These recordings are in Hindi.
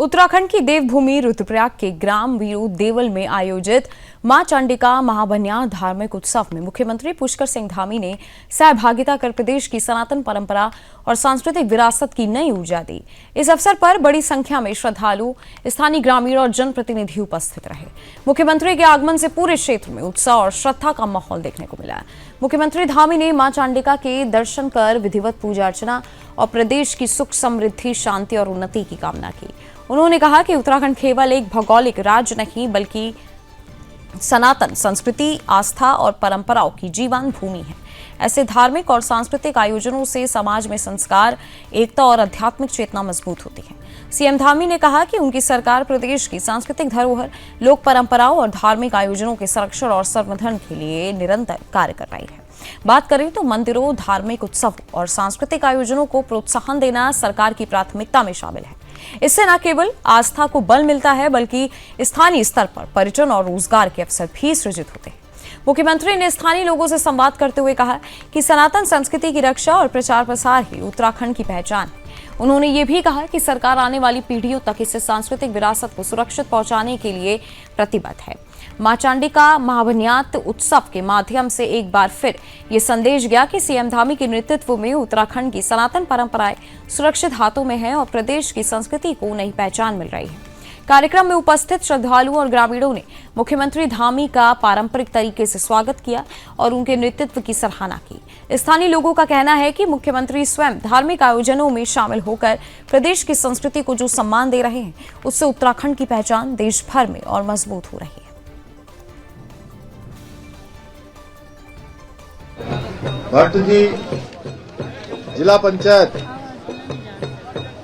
उत्तराखंड की देवभूमि रुद्रप्रयाग के ग्राम वीरू देवल में आयोजित मां चंडिका महाबन्या धार्मिक उत्सव में मुख्यमंत्री पुष्कर सिंह धामी ने सहभागिता कर प्रदेश की सनातन परंपरा और सांस्कृतिक विरासत की नई ऊर्जा दी। इस अवसर पर बड़ी संख्या में श्रद्धालु, स्थानीय ग्रामीण और जनप्रतिनिधि उपस्थित रहे। मुख्यमंत्री के आगमन से पूरे क्षेत्र में उत्साह और श्रद्धा का माहौल देखने को मिला। मुख्यमंत्री धामी ने मां चंडिका के दर्शन कर विधिवत पूजा अर्चना और प्रदेश की सुख समृद्धि, शांति और उन्नति की कामना की। उन्होंने कहा कि उत्तराखंड केवल एक भौगोलिक राज्य नहीं बल्कि सनातन संस्कृति, आस्था और परंपराओं की जीवन भूमि है। ऐसे धार्मिक और सांस्कृतिक आयोजनों से समाज में संस्कार, एकता और आध्यात्मिक चेतना मजबूत होती है। सीएम धामी ने कहा कि उनकी सरकार प्रदेश की सांस्कृतिक धरोहर, लोक परंपराओं और धार्मिक आयोजनों के संरक्षण और संवर्धन के लिए निरंतर कार्य कर रही है। बात करें तो मंदिरों, धार्मिक उत्सवों और सांस्कृतिक आयोजनों को प्रोत्साहन देना सरकार की प्राथमिकता में शामिल है। इससे न केवल आस्था को बल मिलता है बल्कि स्थानीय स्तर पर पर्यटन और रोजगार के अवसर भी सृजित होते हैं। मुख्यमंत्री ने स्थानीय लोगों से संवाद करते हुए कहा कि सनातन संस्कृति की रक्षा और प्रचार प्रसार ही उत्तराखंड की पहचान है। उन्होंने ये भी कहा कि सरकार आने वाली पीढ़ियों तक इस सांस्कृतिक विरासत को सुरक्षित पहुंचाने के लिए प्रतिबद्ध है। मां चंडिका महाबन्यात उत्सव के माध्यम से एक बार फिर ये संदेश गया कि सीएम धामी के नेतृत्व में उत्तराखंड की सनातन परंपराएं सुरक्षित हाथों में है और प्रदेश की संस्कृति को नई पहचान मिल रही है। कार्यक्रम में उपस्थित श्रद्धालुओं और ग्रामीणों ने मुख्यमंत्री धामी का पारंपरिक तरीके से स्वागत किया और उनके नेतृत्व की सराहना की। स्थानीय लोगों का कहना है कि मुख्यमंत्री स्वयं धार्मिक आयोजनों में शामिल होकर प्रदेश की संस्कृति को जो सम्मान दे रहे हैं, उससे उत्तराखंड की पहचान देश भर में और मजबूत हो रही है। भट्ट जी, जिला पंचायत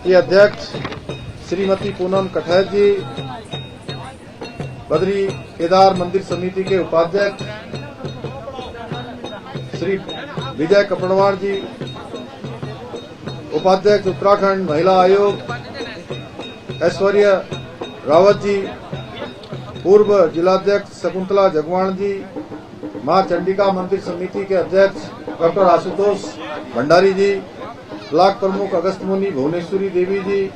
की अध्यक्ष श्रीमती पूनम कठैत जी, बद्री केदार मंदिर समिति के उपाध्यक्ष श्री विजय कपड़वाड़ जी, उपाध्यक्ष उत्तराखंड महिला आयोग ऐश्वर्या रावत जी, पूर्व जिलाध्यक्ष शकुंतला जगवाण जी, मां चंडिका मंदिर समिति के अध्यक्ष डॉक्टर आशुतोष भंडारी जी, ब्लॉक प्रमुख अगस्त मुनि भुवनेश्वरी देवी जी,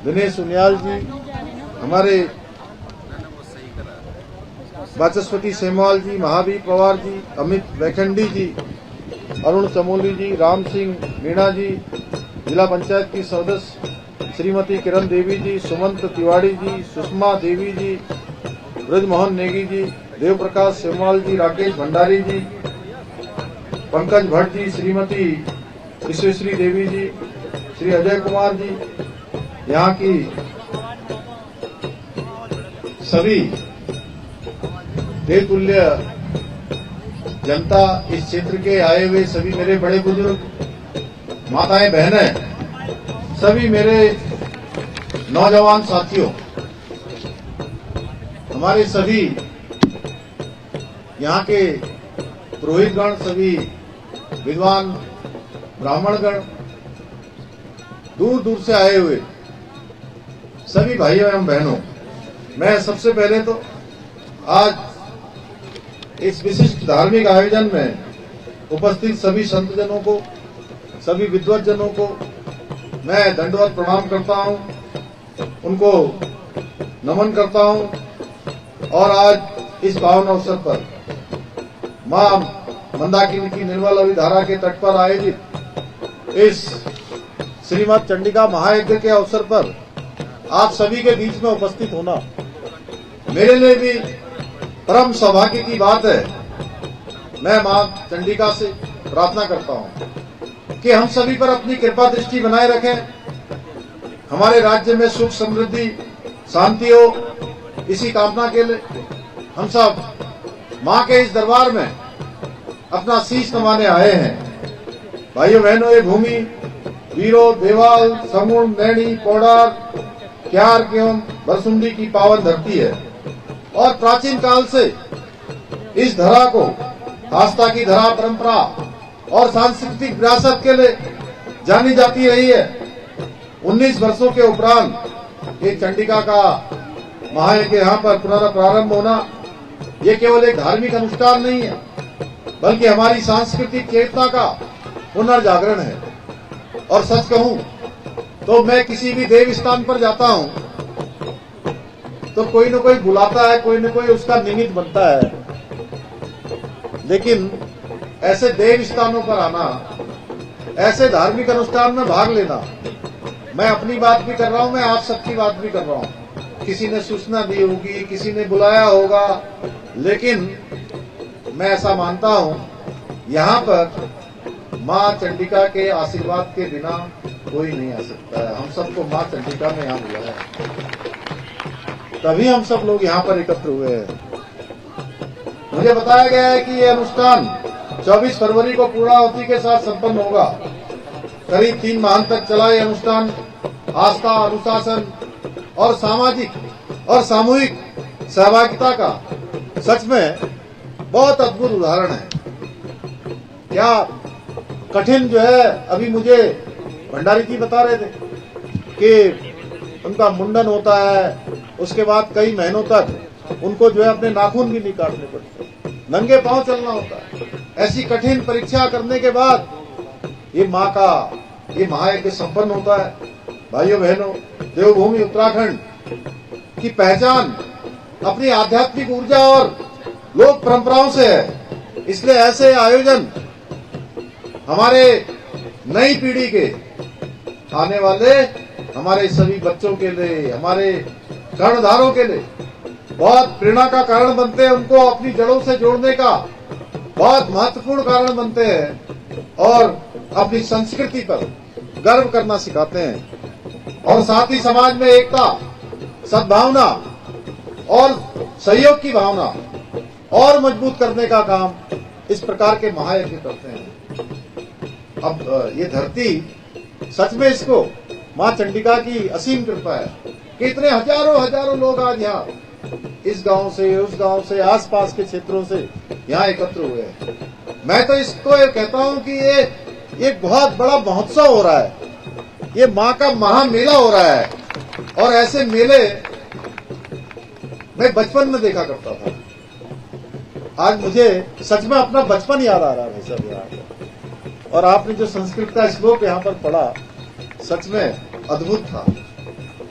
दिनेश उनियाल जी, हमारे वाचस्पति सेमवाल जी, महावीर पवार जी, अमित वैखंडी जी, अरुण चमोली जी, राम सिंह मीणा जी, जिला पंचायत की सदस्य श्रीमती किरण देवी जी, सुमंत तिवारी जी, सुषमा देवी जी, ब्रजमोहन नेगी जी, देव प्रकाश सेमवाल जी, राकेश भंडारी जी, पंकज भट्ट जी, श्रीमती विश्वेश्वरी देवी जी, श्री अजय कुमार जी, यहाँ की सभी देवतुल्य जनता, इस क्षेत्र के आए हुए सभी मेरे बड़े बुजुर्ग, माताएं, बहनें, सभी मेरे नौजवान साथियों, हमारे सभी यहाँ के पुरोहितगण, सभी विद्वान ब्राह्मणगण, दूर दूर से आए हुए सभी भाइयों एवं बहनों, मैं सबसे पहले तो आज इस विशिष्ट धार्मिक आयोजन में उपस्थित सभी संतजनों को, सभी विद्वज्जनों को मैं दंडवत प्रणाम करता हूं, उनको नमन करता हूं। और आज इस पावन अवसर पर मां मंदाकिनी की निर्मल अविधारा के तट पर आयोजित इस श्रीमद चंडिका महायज्ञ के अवसर पर आप सभी के बीच में उपस्थित होना मेरे लिए भी परम सौभाग्य की बात है। मैं मां चंडिका से प्रार्थना करता हूं कि हम सभी पर अपनी कृपा दृष्टि बनाए रखें, हमारे राज्य में सुख समृद्धि शांति हो, इसी कामना के लिए हम सब मां के इस दरबार में अपना शीश नवाने आए हैं। भाइयों बहनों, ये भूमि वीरो, देवाल, समुण, नैनी, पौड़ार, क्यार एवं बरसुंडी की पावन धरती है और प्राचीन काल से इस धरा को आस्था की धरा, परंपरा और सांस्कृतिक विरासत के लिए जानी जाती रही है। 19 वर्षों के उपरांत ये चंडिका का महायज्ञ यहाँ पर पुनर्प्रारंभ होना, ये केवल एक धार्मिक अनुष्ठान नहीं है बल्कि हमारी सांस्कृतिक चेतना का पुनर्जागरण है। और सच कहूं तो मैं किसी भी देव स्थान पर जाता हूं तो कोई न कोई बुलाता है, कोई न कोई उसका निमित्त बनता है। लेकिन ऐसे देव स्थानों पर आना, ऐसे धार्मिक अनुष्ठान में भाग लेना, मैं अपनी बात भी कर रहा हूं, मैं आप सबकी बात भी कर रहा हूं। किसी ने सूचना दी होगी, किसी ने बुलाया होगा, लेकिन मैं ऐसा मानता हूं, यहाँ पर माँ चंडिका के आशीर्वाद के बिना कोई नहीं आ सकता है। हम सबको माँ चंडिका ने यहाँ बुलाया है, तभी हम सब लोग यहाँ पर एकत्र हुए हैं। मुझे बताया गया है कि ये अनुष्ठान 24 फरवरी को पूर्णाहुति के साथ संपन्न होगा। करीब 3 माह तक चला ये अनुष्ठान आस्था, अनुशासन और सामाजिक और सामूहिक सहभागिता का सच में बहुत अद्भुत उदाहरण है। क्या कठिन जो है, अभी मुझे भंडारी जी बता रहे थे कि उनका मुंडन होता है, उसके बाद कई महीनों तक उनको जो है अपने नाखून भी नहीं काटने पड़ते, नंगे पांव चलना होता है। ऐसी कठिन परीक्षा करने के बाद ये माँ का ये महायज्ञ संपन्न होता है। भाइयों बहनों, देवभूमि उत्तराखंड की पहचान अपनी आध्यात्मिक ऊर्जा और लोक परंपराओं से है। इसलिए ऐसे आयोजन हमारे नई पीढ़ी के आने वाले हमारे सभी बच्चों के लिए, हमारे कर्णधारों के लिए बहुत प्रेरणा का कारण बनते हैं। उनको अपनी जड़ों से जोड़ने का बहुत महत्वपूर्ण कारण बनते हैं और अपनी संस्कृति पर गर्व करना सिखाते हैं। और साथ ही समाज में एकता, सद्भावना और सहयोग की भावना और मजबूत करने का काम इस प्रकार के महायज्ञ करते हैं। अब ये धरती सच में, इसको माँ चंडिका की असीम कृपा है कि इतने हजारों लोग आज यहाँ इस गांव से, उस गांव से, आसपास के क्षेत्रों से यहाँ एकत्र हुए हैं। मैं तो इसको ये कहता हूँ कि ये बहुत बड़ा महोत्सव हो रहा है, ये माँ का महामेला हो रहा है। और ऐसे मेले मैं बचपन में देखा करता था। आज मुझे सच में अपना बचपन याद आ रहा है भाई साहब यहाँ पर। और आपने जो संस्कृत का श्लोक यहाँ पर पढ़ा, सच में अद्भुत था।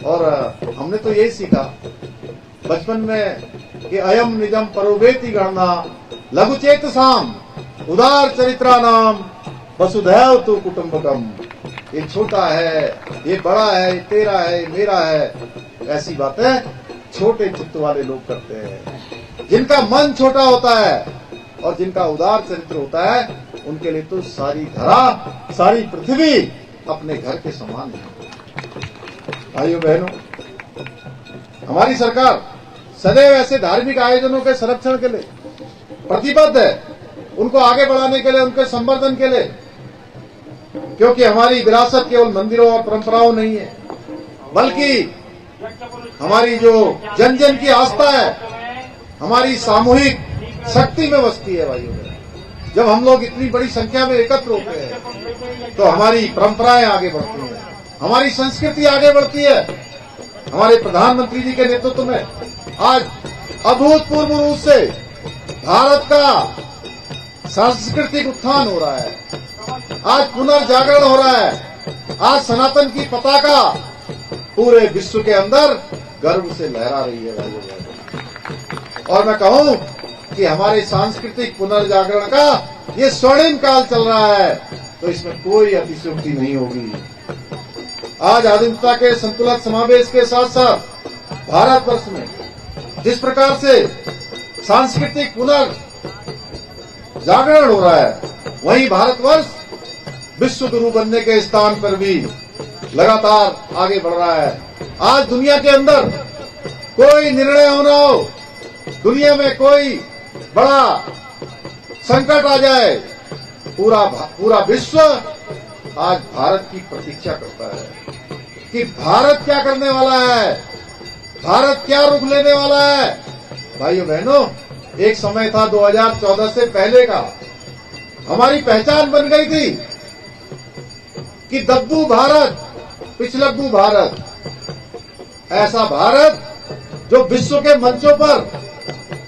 और हमने तो यही सीखा बचपन में कि अयम निजम परोवेति गणना लघुचेतसाम उदार चरित्रा नाम वसुधैव तु कुटुंबकम। ये छोटा है, ये बड़ा है, ये तेरा है, ये मेरा है, ऐसी बातें छोटे चित्त वाले लोग करते हैं। जिनका मन छोटा होता है और जिनका उदार चरित्र होता है, उनके लिए तो सारी धरा, सारी पृथ्वी अपने घर के समान है। भाइयों बहनों, हमारी सरकार सदैव ऐसे धार्मिक आयोजनों के संरक्षण के लिए प्रतिबद्ध है, उनको आगे बढ़ाने के लिए, उनके संवर्धन के लिए। क्योंकि हमारी विरासत केवल मंदिरों और परंपराओं नहीं है, बल्कि हमारी जो जन जन की आस्था है, हमारी सामूहिक शक्ति में बसती है। भाइयों बहनों, जब हम लोग इतनी बड़ी संख्या में एकत्र होते हैं तो हमारी परंपराएं आगे बढ़ती हैं, हमारी संस्कृति आगे बढ़ती है। हमारे प्रधानमंत्री जी के नेतृत्व में आज अभूतपूर्व रूप से भारत का सांस्कृतिक उत्थान हो रहा है, आज पुनर्जागरण हो रहा है। आज सनातन की पताका पूरे विश्व के अंदर गर्व से लहरा रही है भाइयों बहनों। और मैं कहूं कि हमारे सांस्कृतिक पुनर्जागरण का ये स्वर्णिम काल चल रहा है, तो इसमें कोई अतिशयोक्ति नहीं होगी। आज आधुनिकता के संतुलित समावेश के साथ साथ भारतवर्ष में जिस प्रकार से सांस्कृतिक पुनर्जागरण हो रहा है, वहीं भारतवर्ष विश्व गुरु बनने के स्थान पर भी लगातार आगे बढ़ रहा है। आज दुनिया के अंदर कोई निर्णय होना हो, दुनिया में कोई बड़ा संकट आ जाए, पूरा विश्व आज भारत की प्रतीक्षा करता है कि भारत क्या करने वाला है, भारत क्या रुख लेने वाला है। भाइयों बहनों, एक समय था 2014 से पहले का, हमारी पहचान बन गई थी कि दब्बू भारत, पिछलग्गू भारत, ऐसा भारत जो विश्व के मंचों पर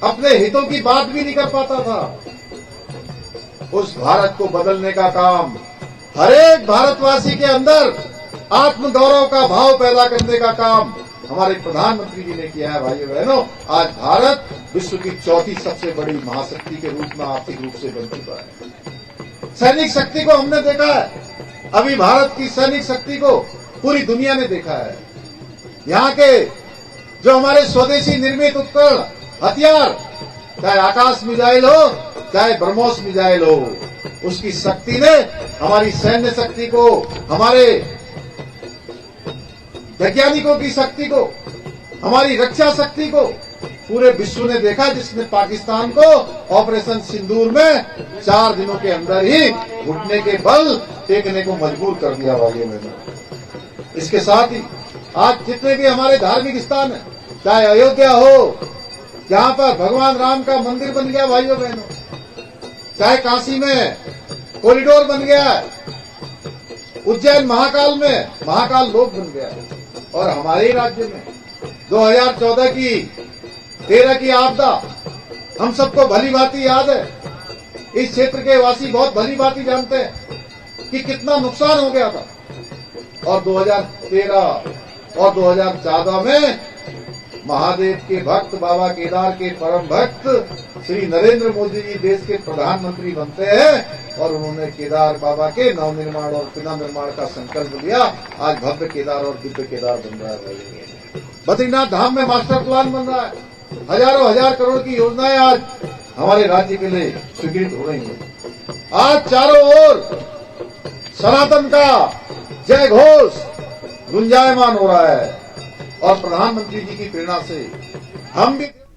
अपने हितों की बात भी नहीं कर पाता था। उस भारत को बदलने का काम, हर एक भारतवासी के अंदर आत्मगौरव का भाव पैदा करने का काम हमारे प्रधानमंत्री जी ने किया है। भाइयों बहनों, आज भारत विश्व की चौथी सबसे बड़ी महाशक्ति के रूप में आर्थिक रूप से बन चुका है। सैनिक शक्ति को हमने देखा है, अभी भारत की सैनिक शक्ति को पूरी दुनिया ने देखा है। यहाँ के जो हमारे स्वदेशी निर्मित उपकरण हथियार, चाहे आकाश मिसाइल हो चाहे ब्रह्मोस मिसाइल हो, उसकी शक्ति ने हमारी सैन्य शक्ति को, हमारे वैज्ञानिकों की शक्ति को, हमारी रक्षा शक्ति को पूरे विश्व ने देखा, जिसने पाकिस्तान को ऑपरेशन सिंदूर में 4 दिनों के अंदर ही घुटने के बल टेकने को मजबूर कर दिया। भाइयों बहनों, इसके साथ ही आज जितने भी हमारे धार्मिक स्थान है, चाहे अयोध्या हो जहां पर भगवान राम का मंदिर बन गया, भाइयों बहनों, चाहे काशी में कॉरिडोर बन गया, उज्जैन महाकाल में महाकाल लोक बन गया, और हमारे राज्य में 2014 की 13 की आपदा हम सबको भली भांति याद है। इस क्षेत्र के वासी बहुत भली भांति जानते हैं कि कितना नुकसान हो गया था। और 2013 और 2014 में महादेव के भक्त, बाबा केदार के परम भक्त श्री नरेंद्र मोदी जी देश के प्रधानमंत्री बनते हैं, और उन्होंने केदार बाबा के नवनिर्माण और पुनर्निर्माण का संकल्प लिया। आज भव्य केदार और दिव्य केदार बन रहा है। बद्रीनाथ धाम में मास्टर प्लान बन रहा है। हजारों हजार करोड़ की योजनाएं आज हमारे राज्य के लिए स्वीकृत हो रही हैं। आज चारों ओर सनातन का जय घोष गुंजायमान हो रहा है, और प्रधानमंत्री जी की प्रेरणा से हम भी